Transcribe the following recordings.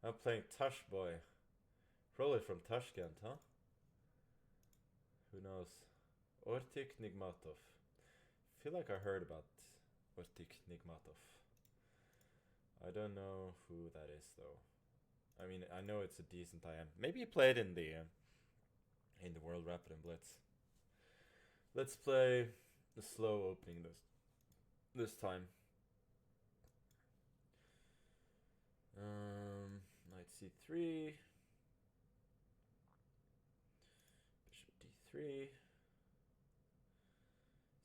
I'm playing Tush Boy. Probably from Tashkent, huh? Who knows? Ortik Nigmatov. Feel like I heard about Ortik Nigmatov. I don't know who that is though. I mean, I know it's a decent IM. Maybe he played in the World Rapid and Blitz. Let's play the slow opening this time. Knight c3, bishop d3.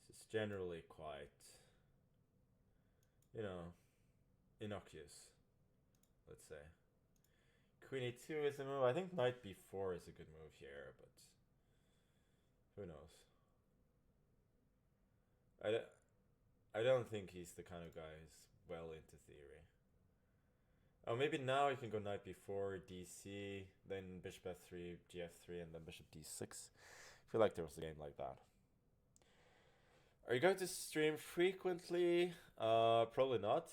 This is generally quite, you know, innocuous, let's say. Queen e2 is a move. I think knight b4 is a good move here, but who knows? I don't think he's the kind of guy who's well into theory. Oh, maybe now you can go knight b4, dc, then bishop f3, gf3, and then bishop d6. I feel like there was a game like that. Are you going to stream frequently? Probably not.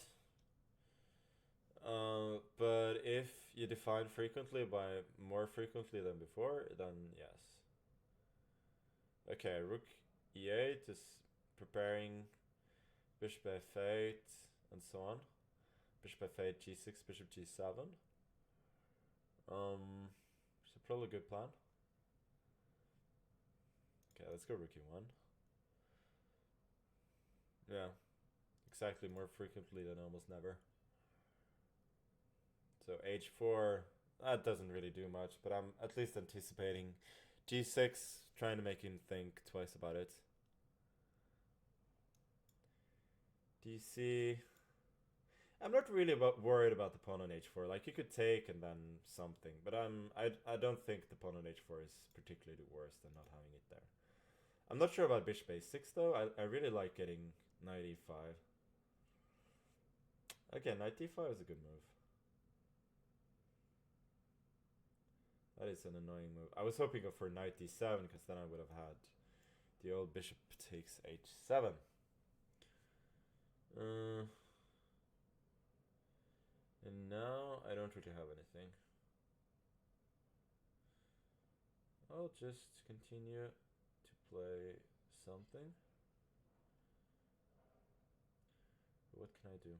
But if you define frequently by more frequently than before, then yes. Okay, rook e8 is preparing bishop f8 and so on. Bishop f8, g6, bishop g7. It's probably a good plan. Okay, let's go rook e1. Yeah, exactly, more frequently than almost never. So h4, that doesn't really do much, but I'm at least anticipating g6, trying to make him think twice about it. dc. I'm not really worried about the pawn on h4. Like, you could take and then something, but I don't think the pawn on h4 is particularly worse than not having it there. I'm not sure about bishop a6 though. I really like getting knight e5. Okay, knight d5 is a good move. That is an annoying move. I was hoping for knight d7 because then I would have had the old bishop takes h7. And now I don't really have anything. I'll just continue to play something. But what can I do?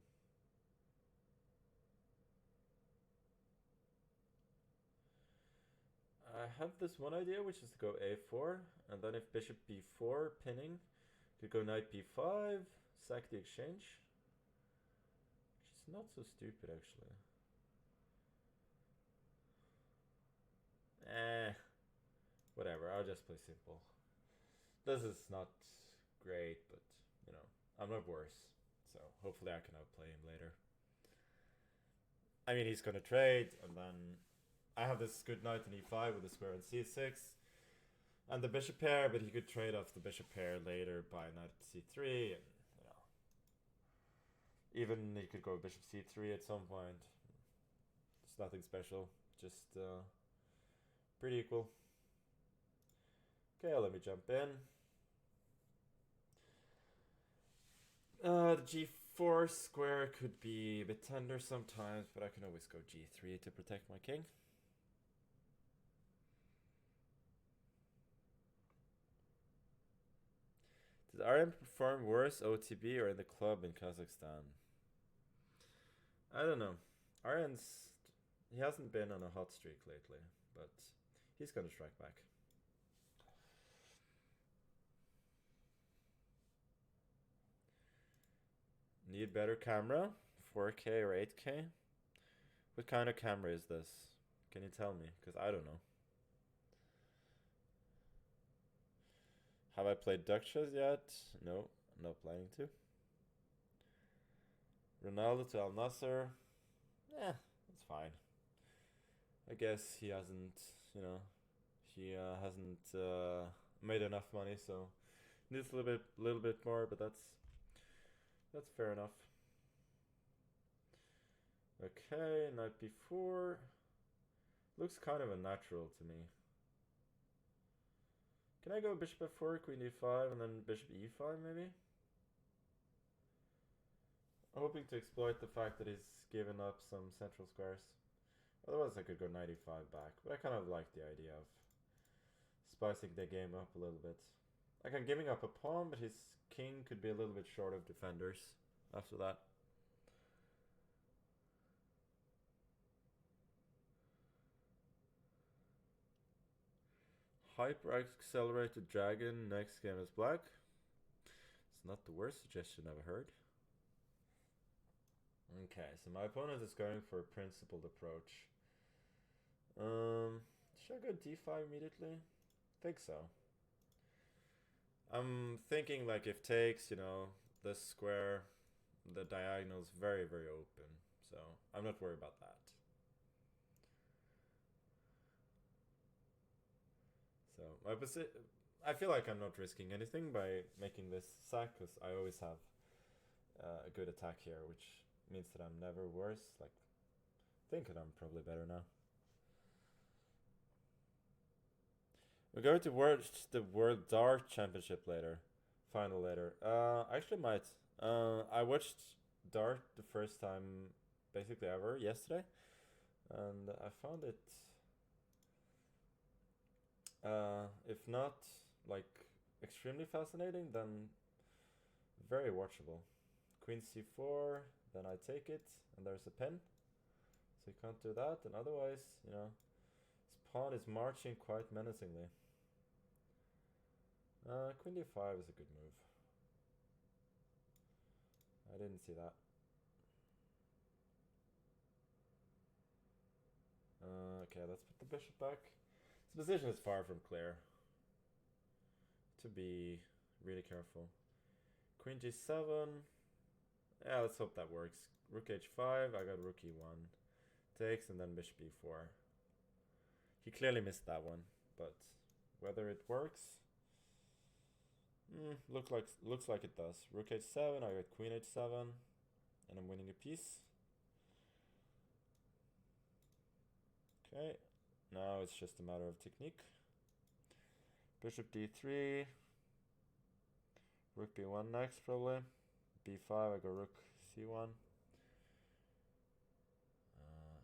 I have this one idea, which is to go a4, and then if bishop b4 pinning, could go knight b5, sack the exchange. Which is not so stupid, actually. Whatever, I'll just play simple. This is not great, but, you know, I'm not worse. So hopefully I can outplay him later. I mean, he's gonna trade, and then I have this good knight in e5 with a square on c6 and the bishop pair, but he could trade off the bishop pair later by knight c3, and you know, even he could go bishop c3 at some point. It's nothing special, just pretty equal. Okay, let me jump in. The g4 square could be a bit tender sometimes, but I can always go g3 to protect my king. Did RM perform worse OTB or in the club in Kazakhstan? I don't know. He hasn't been on a hot streak lately, but he's gonna strike back. Need better camera? 4K or 8K? What kind of camera is this? Can you tell me? Because I don't know. Have I played duck chess yet? No, I'm not planning to. Ronaldo to Al Nasser. That's fine. I guess he hasn't, you know, he hasn't made enough money, so needs a little bit more, but that's fair enough. Okay, knight b4. Looks kind of unnatural to me. Can I go bishop f4, queen d5, and then bishop e5 maybe? I'm hoping to exploit the fact that he's given up some central squares. Otherwise I could go 95 back, but I kind of like the idea of spicing the game up a little bit. Like I'm giving up a pawn, but his king could be a little bit short of defenders after that. Hyper accelerated dragon, next game is black. It's not the worst suggestion I've heard. Okay, so my opponent is going for a principled approach. Should I go d5 immediately? Think so. I'm thinking like if takes, you know, this square, the diagonal is very, very open. So I'm not worried about that. So my position, I feel like I'm not risking anything by making this sack because I always have a good attack here, which means that I'm never worse. Like, think that I'm probably better now. We're going to watch the World Dart Championship later. Final later. I actually might. I watched Dart the first time basically ever yesterday. And I found it, if not like extremely fascinating, then very watchable. Queen c4, then I take it, and there's a pin. So you can't do that, and otherwise, you know, his pawn is marching quite menacingly. Queen d5 is a good move. I didn't see that. Okay, let's put the bishop back. This position is far from clear. To be really careful. Queen g7. Yeah, let's hope that works. Rook h5, I got rook e1. Takes, and then bishop e4. He clearly missed that one, but whether it works... looks like it does. Rook h7, I got queen h7, and I'm winning a piece. Okay, now it's just a matter of technique. Bishop d3. Rook b1 next, probably. b5, I go rook c1.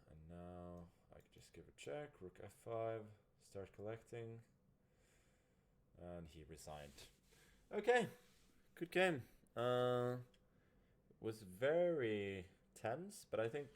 And now I can just give a check. Rook f5, start collecting. And he resigned. Okay, good game. Was very tense, but I think